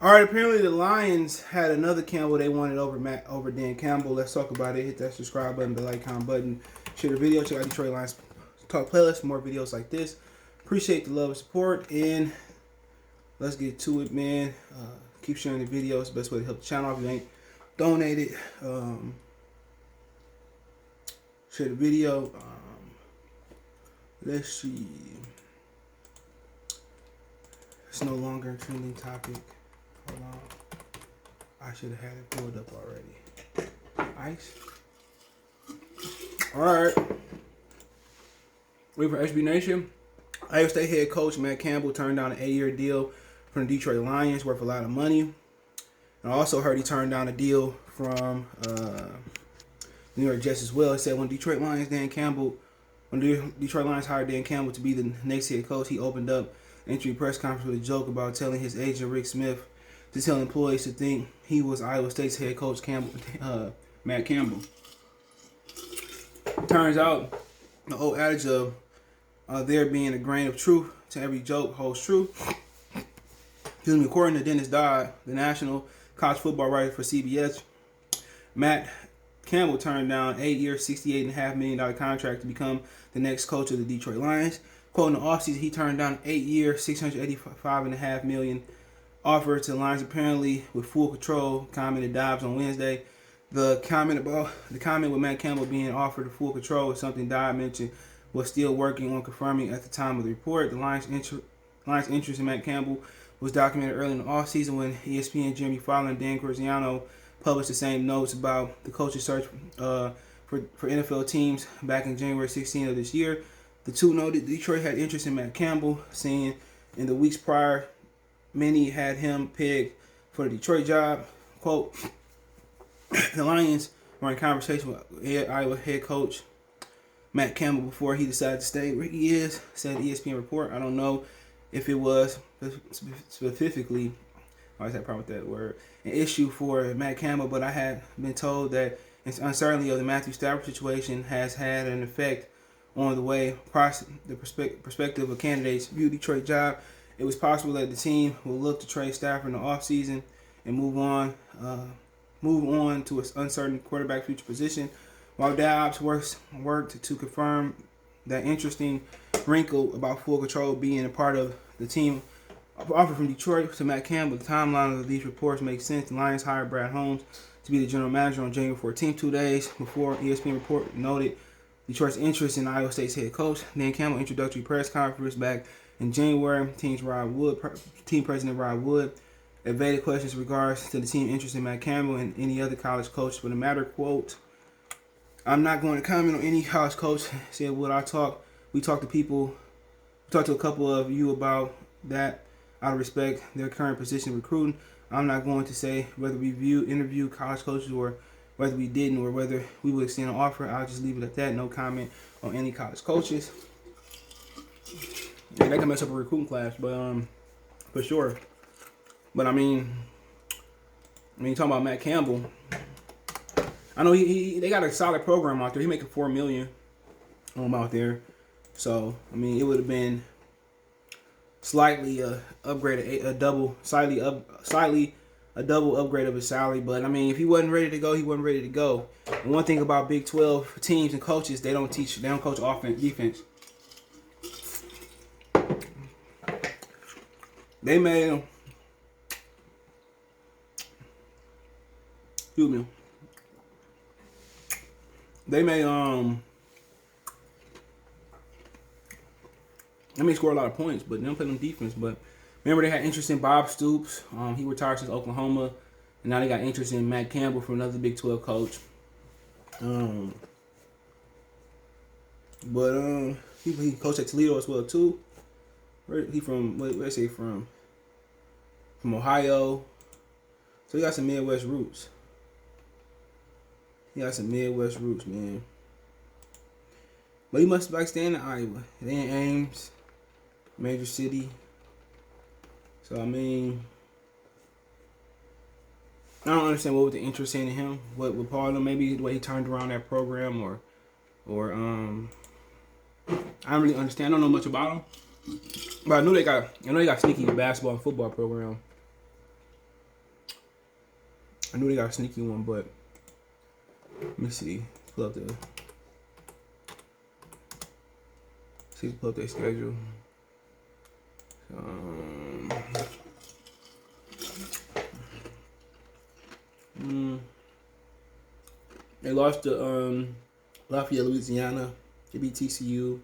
All right, apparently the Lions had another Campbell they wanted over Dan Campbell. Let's talk about it. Hit that subscribe button, the like, comment button, share the video. Check out Detroit Lions Talk playlist for more videos like this. Appreciate the love and support, and let's get to it, man. Keep sharing the videos. Best way to help the channel. If you ain't donated, share the video. Let's see. It's no longer a trending topic. Hold on. I should have had it pulled up already. Ice. Alright. Wait for SB Nation. Iowa State head coach Matt Campbell turned down an 8-year deal from the Detroit Lions worth a lot of money. And I also heard he turned down a deal from New York Jets as well. He said when the Detroit Lions hired Dan Campbell to be the next head coach, he opened up an entry press conference with a joke about telling his agent Rick Smith to tell employees to think he was Iowa State's head coach Matt Campbell. Turns out the old adage of there being a grain of truth to every joke holds true. According to Dennis Dodd, the national college football writer for CBS, Matt Campbell turned down an 8-year, $68.5 million contract to become the next coach of the Detroit Lions. Quote, in the offseason, he turned down an 8-year, $685.5 million offer to the Lions, apparently with full control, commented Dobbs on Wednesday. The comment with Matt Campbell being offered full control is something Dobbs mentioned was still working on confirming at the time of the report. The Lions' interest in Matt Campbell was documented early in the offseason when ESPN Jeremy Fowler and Dan Graziano published the same notes about the coaching search for NFL teams back in January 16 of this year. The two noted Detroit had interest in Matt Campbell, saying in the weeks prior, many had him pegged for the Detroit job. Quote, the Lions were in conversation with Iowa head coach Matt Campbell before he decided to stay where he is, said ESPN report. I don't know if it was specifically, I always had a problem with that word, an issue for Matt Campbell, but I had been told that uncertainty of the Matthew Stafford situation has had an effect on the way the perspective of candidates view Detroit job. It was possible that the team will look to trade Stafford in the offseason and move on to an uncertain quarterback future position. While Dobbs worked to confirm that interesting wrinkle about full control being a part of the team offer from Detroit to Matt Campbell, the timeline of these reports makes sense. The Lions hired Brad Holmes to be the general manager on January 14th, 2 days before ESPN report noted Detroit's interest in Iowa State's head coach. Dan Campbell introductory press conference back in January. Team president Rod Wood evaded questions in regards to the team interest in Matt Campbell and any other college coach. But the matter, quote, I'm not going to comment on any college coach. Said Wood, we talked to a couple of you about that out of respect their current position recruiting. I'm not going to say whether we interview college coaches or whether we didn't or whether we would extend an offer. I'll just leave it at that. No comment on any college coaches. Yeah, that can mess up a recruiting class, but for sure. But I mean, talking about Matt Campbell, I know they got a solid program out there. He making $4 million out there, so I mean it would have been slightly upgraded, a double upgrade of his salary. But I mean, if he wasn't ready to go, he wasn't ready to go. And one thing about Big 12 teams and coaches, they don't coach offense, defense. They made score a lot of points, but they don't play them defense. But remember, they had interest in Bob Stoops. He retired since Oklahoma, and now they got interest in Matt Campbell from another Big 12 coach. He coached at Toledo as well too. He from from Ohio, so he got some Midwest roots. Man. But he must like staying in Iowa. They in Ames, major city. So I mean, I don't understand what was the interest in him. What with Paul? Maybe the way he turned around that program, or I don't really understand. I don't know much about him, but I know they got sneaky basketball and football program. I knew they got a sneaky one, but let me see. Pull up their schedule. They lost to Lafayette, Louisiana. They beat TCU.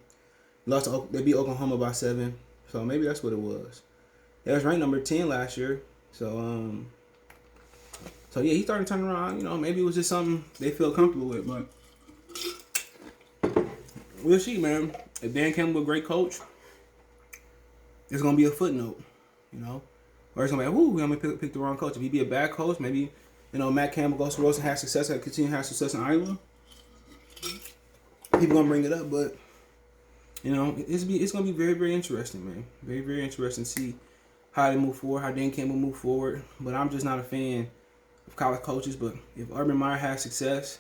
They beat Oklahoma by 7. So maybe that's what it was. They was ranked number 10 last year. So yeah, he started turning around. You know, maybe it was just something they feel comfortable with, but we'll see, man. If Dan Campbell a great coach, it's gonna be a footnote, you know, or it's gonna be like, "Ooh, we're gonna pick the wrong coach." If he be a bad coach, maybe Matt Campbell goes to Wilson, has success, continue to have success in Iowa. People gonna bring it up, but it's gonna be very, very interesting, man. Very, very interesting to see how they move forward, how Dan Campbell move forward. But I'm just not a fan of college coaches. But if Urban Meyer has success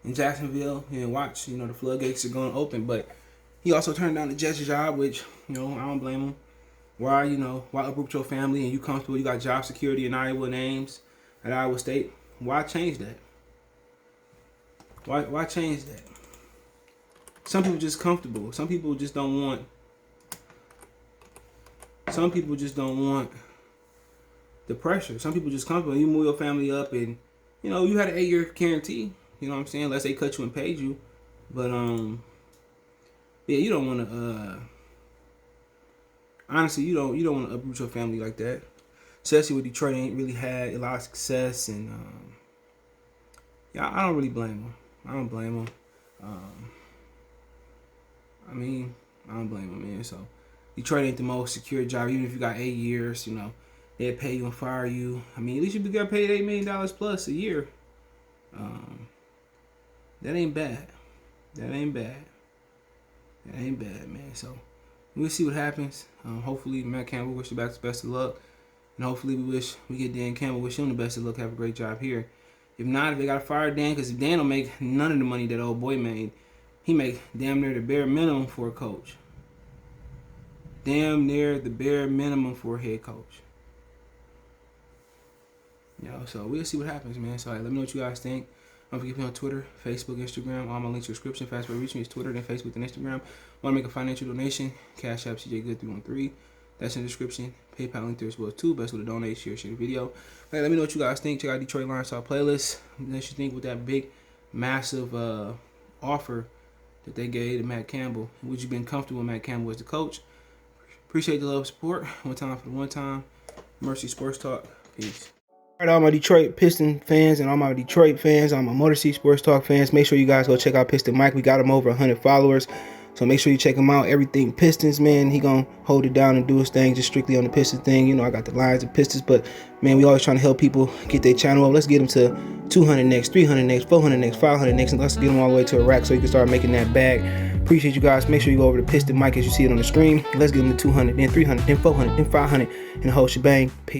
in Jacksonville, watch, the floodgates are going to open. But he also turned down the Jets job, which, I don't blame him. Why uproot your family and you comfortable, you got job security in Iowa and Ames at Iowa State? Why change that? Why change that? Some people just comfortable. Some people just don't want the pressure. Some people just comfortable. You move your family up and, you had an 8-year guarantee. You know what I'm saying? Unless they cut you and paid you. But, yeah, you don't want to, honestly, you don't want to uproot your family like that. Especially with Detroit ain't really had a lot of success. And, yeah, I don't really blame them. I don't blame them. I don't blame them, man. So, Detroit ain't the most secure job. Even if you got 8 years, they'll pay you and fire you. At least you got paid $8 million plus a year. That ain't bad. That ain't bad, man. So, we'll see what happens. Hopefully, Matt Campbell, wish you back the best of luck. And hopefully, we get Dan Campbell, wish him the best of luck, have a great job here. If not, if they got to fire Dan, because if Dan don't make none of the money that old boy made, he make damn near the bare minimum for a coach. Damn near the bare minimum for a head coach. So we'll see what happens, man. So let me know what you guys think. Don't forget me on Twitter, Facebook, Instagram. All my links in the description. Fast way to reach me is Twitter, then Facebook, then Instagram. Want to make a financial donation? Cash App CJGood313. That's in the description. PayPal link there as well too. Best way to donate, share the video. Hey, let me know what you guys think. Check out Detroit Lions Talk playlist. What you think with that big, massive offer that they gave to Matt Campbell? Would you been comfortable with Matt Campbell as the coach? Appreciate the love and support. One time for the one time. Mercy Sports Talk. Peace. All right, all my Detroit Piston fans and all my Detroit fans, all my Motor City Sports Talk fans, make sure you guys go check out Piston Mike. We got him over 100 followers. So make sure you check him out. Everything Pistons, man. He gonna hold it down and do his thing just strictly on the Pistons thing. I got the Lions and Pistons, but man, we always trying to help people get their channel up. Let's get them to 200 next, 300 next, 400 next, 500 next, and let's get them all the way to a rack so you can start making that bag. Appreciate you guys. Make sure you go over to Piston Mike as you see it on the screen. Let's get them to 200, then 300, then 400, then 500, and the whole shebang. Peace.